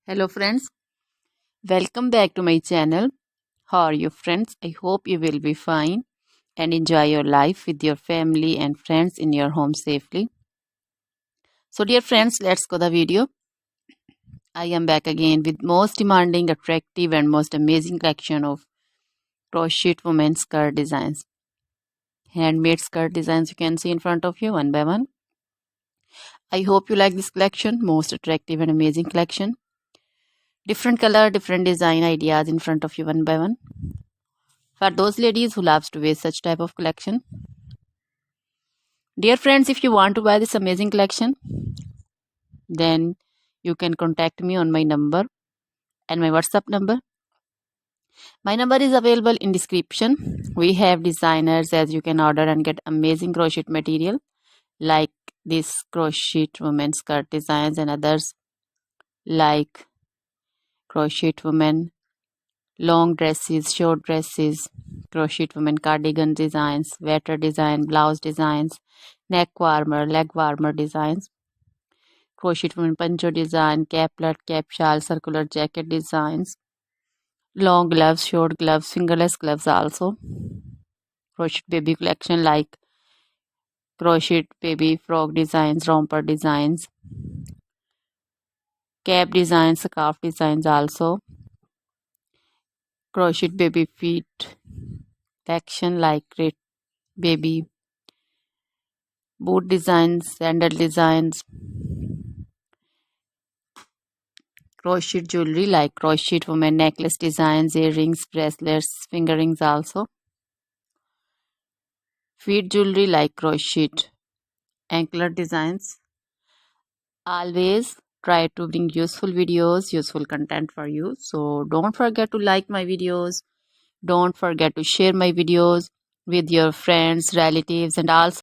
Hello friends, welcome back to my channel. How are you friends? I hope you will be fine and enjoy your life with your family and friends in your home safely. So dear friends, let's go the video. I am back again with most demanding, attractive and most amazing collection of crochet women's skirt designs. Handmade skirt designs you can see in front of you one by one. I hope you like this collection, most attractive and amazing collection. Different color, different design ideas in front of you one by one. For those ladies who loves to wear such type of collection. Dear friends, if you want to buy this amazing collection, then you can contact me on my number and my WhatsApp number. My number is available in description. We have designers as you can order and get amazing crochet material like this crochet women skirt designs and others like crochet women long dresses, short dresses, crochet women cardigan designs, sweater design, blouse designs, neck warmer, leg warmer designs, crochet women poncho design, caplet, cap shawl, circular jacket designs, long gloves, short gloves, fingerless gloves also, crochet baby collection like crochet baby frog designs, romper designs, cap designs, scarf designs also, crochet baby feet collection like great baby boot designs, sandal designs, crochet jewelry like crochet women necklace designs, earrings, bracelets, finger rings also, feet jewelry like crochet anklet designs. Always try to bring useful videos, useful content for you. So don't forget to like my videos. Don't forget to share my videos with your friends, relatives, and also